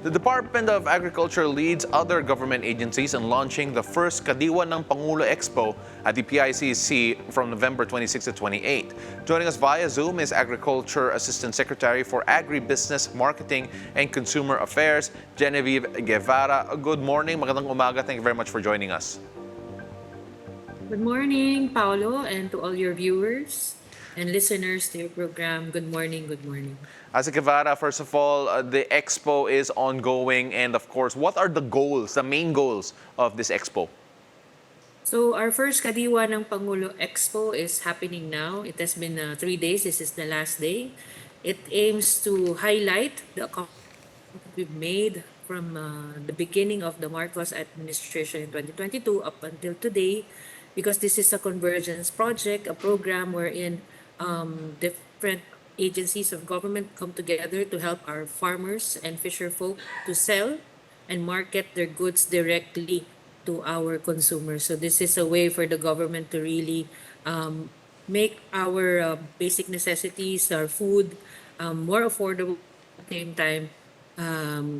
The Department of Agriculture leads other government agencies in launching the first Kadiwa ng Pangulo Expo at the PICC from November 26 to 28. Joining us via Zoom is Agriculture Assistant Secretary for Agribusiness, Marketing, and Consumer Affairs, Genevieve Guevara. Good morning, magandang umaga. Thank you very much for joining us. Good morning, Paolo, and to all your viewers and listeners to your program. Good morning, good morning. As Guevara, first of all, the expo is ongoing, and of course, what are the goals, the main goals of this expo? So our first Kadiwa ng Pangulo Expo is happening now. It has been 3 days. This is the last day. It aims to highlight the accomplishments we've made from the beginning of the Marcos administration in 2022 up until today, because this is a convergence project, a program wherein different agencies of government come together to help our farmers and fisherfolk to sell and market their goods directly to our consumers. So this is a way for the government to really make our basic necessities, our food, more affordable at the same time,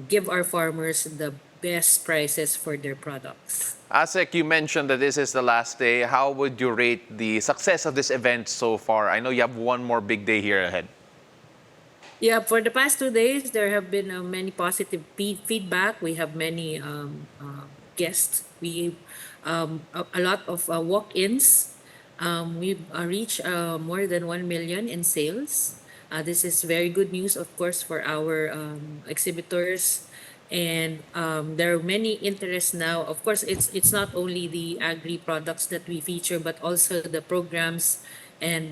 give our farmers the best prices for their products. Asek, you mentioned that this is the last day. How would you rate the success of this event so far? I know you have one more big day here ahead. Yeah, for the past 2 days, there have been many positive feedback. We have many guests. We a lot of walk-ins. We've reached more than 1 million in sales. This is very good news, of course, for our exhibitors. And there are many interests now. Of course, it's not only the agri products that we feature, but also the programs and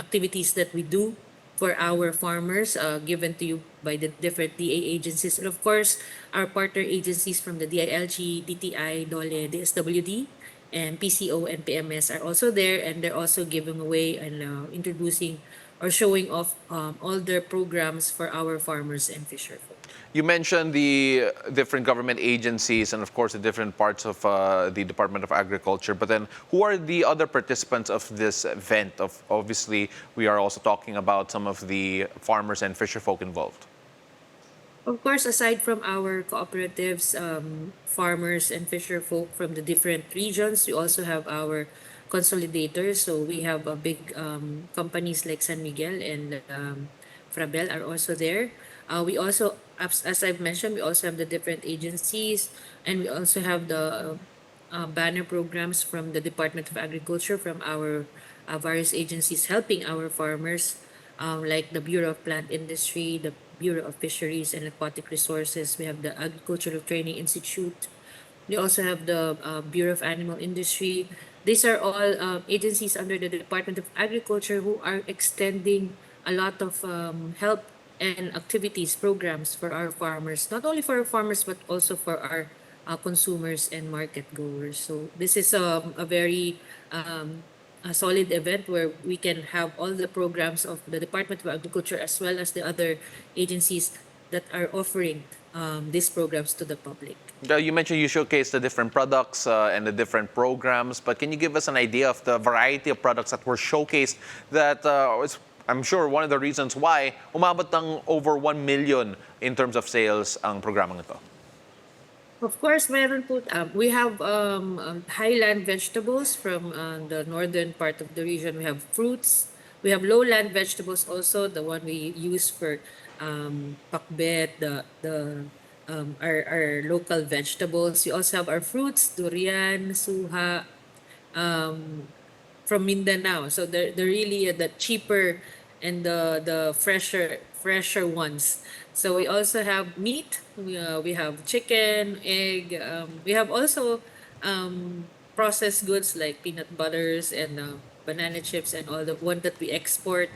activities that we do for our farmers, given to you by the different DA agencies. And of course, our partner agencies from the DILG, DTI, DOLE, DSWD, and PCO and PMS are also there, and they're also giving away and introducing or showing off all their programs for our farmers and fisherfolk. You mentioned the different government agencies and, of course, the different parts of the Department of Agriculture. But then, who are the other participants of this event? Obviously, we are also talking about some of the farmers and fisherfolk involved. Of course, aside from our cooperatives, farmers and fisherfolk from the different regions, we also have our consolidators. So we have big companies like San Miguel and Frabel are also there. We also, as I've mentioned, we also have the different agencies, and we also have the banner programs from the Department of Agriculture, from our various agencies helping our farmers, like the Bureau of Plant Industry, the Bureau of Fisheries and Aquatic Resources. We have the Agricultural Training Institute. We also have the Bureau of Animal Industry. These are all agencies under the Department of Agriculture who are extending a lot of help and activities, programs for our farmers, not only for our farmers, but also for our consumers and market goers. So this is a very a solid event where we can have all the programs of the Department of Agriculture as well as the other agencies that are offering these programs to the public. You mentioned you showcased the different products and the different programs, but can you give us an idea of the variety of products that were showcased that I'm sure one of the reasons why umabot ng over 1 million in terms of sales ang programang ito? Of course, meron po, we have highland vegetables from the northern part of the region. We have fruits. We have lowland vegetables also, the one we use for pakbet, our local vegetables. We also have our fruits, durian, suha, from Mindanao. So they're really the cheaper and the fresher ones. So we also have meat. We have chicken, egg. We have also processed goods like peanut butters and banana chips and all the one that we export.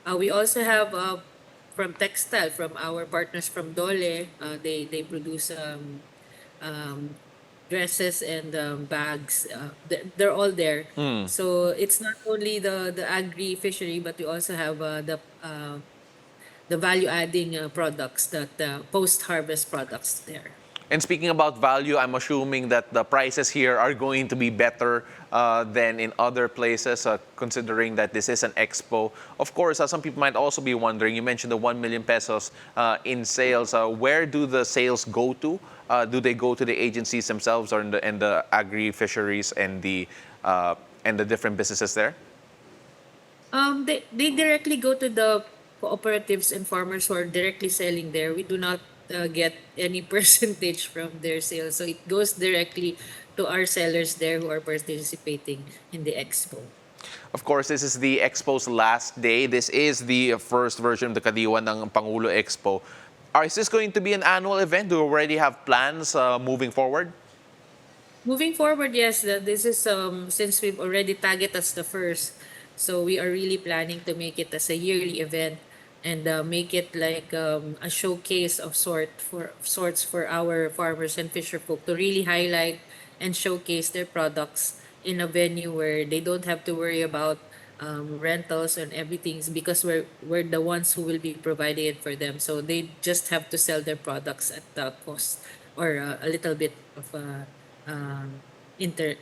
We also have from textile, from our partners from Dole. They produce dresses and bags. They're all there. So it's not only the agri fishery, but we also have the value adding products, that post harvest products there. And speaking about value, I'm assuming that the prices here are going to be better than in other places, considering that this is an expo. Of course, some people might also be wondering, you mentioned the 1 million pesos in sales. Where do the sales go to? Do they go to the agencies themselves or in the agri-fisheries and the different businesses there? They directly go to the cooperatives and farmers who are directly selling there. We do not get any percentage from their sales. So it goes directly to our sellers there who are participating in the expo. Of course, this is the Expo's last day. This is the first version of the Kadiwa ng Pangulo Expo. Is this going to be an annual event? Do you already have plans moving forward? Moving forward, yes, this is since we've already tagged it as the first, so we are really planning to make it as a yearly event and make it like a showcase of sorts for our farmers and fisherfolk to really highlight and showcase their products in a venue where they don't have to worry about rentals and everything because we're the ones who will be providing it for them. So they just have to sell their products at the cost or a little bit of inter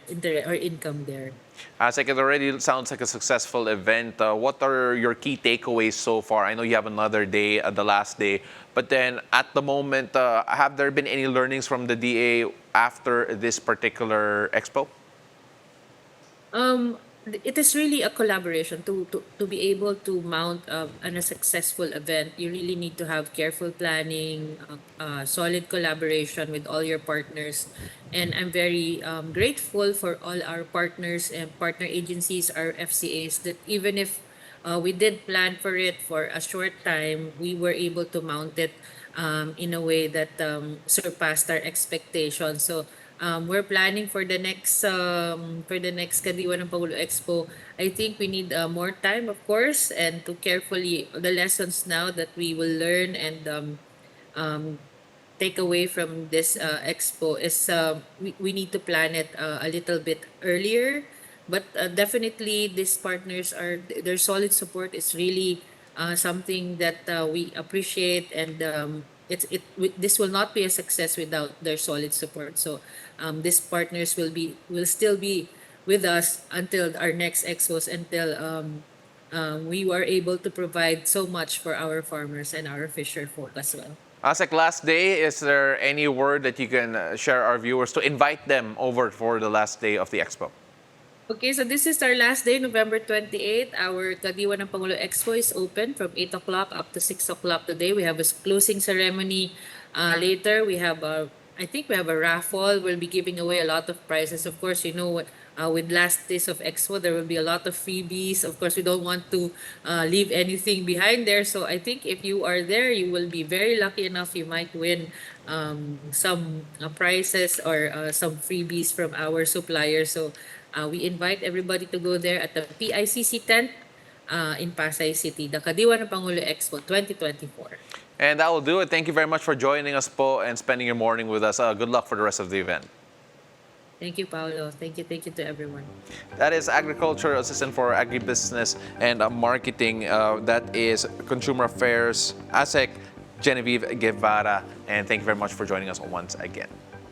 or income there. As like it already sounds like a successful event. What are your key takeaways so far? I know you have another day, the last day, but then at the moment, have there been any learnings from the DA after this particular expo? It is really a collaboration to be able to mount a successful event. You really need to have careful planning, solid collaboration with all your partners. And I'm very grateful for all our partners and partner agencies, our FCAs, that even if we did plan for it for a short time, we were able to mount it in a way that surpassed our expectations. So we're planning for the next Kadiwa ng Pangulo Expo. I think we need more time, of course, and to carefully the lessons now that we will learn and take away from this expo is we need to plan it a little bit earlier. But definitely, these partners are their solid support is really something that we appreciate, and this will not be a success without their solid support. So these partners will still be with us until our next expos, until we were able to provide so much for our farmers and our fisher folk as well. As like last day, is there any word that you can share our viewers to invite them over for the last day of the expo? Okay, so this is our last day, November 28th. Our Kadiwa ng Pangulo Expo is open from 8 o'clock up to 6 o'clock today. We have a closing ceremony later. I think we have a raffle. We'll be giving away a lot of prizes. Of course, with last days of Expo, there will be a lot of freebies. Of course, we don't want to leave anything behind there. So I think if you are there, you will be very lucky enough. You might win some prizes or some freebies from our suppliers. So we invite everybody to go there at the PICC tent in Pasay City, the Kadiwa ng Pangulo Expo 2024. And that will do it. Thank you very much for joining us po and spending your morning with us. Good luck for the rest of the event. Thank you, Paolo. Thank you to everyone. That is Agriculture Assistant for Agribusiness and Marketing. That is Consumer Affairs, ASEC, Genevieve Guevara. And thank you very much for joining us once again.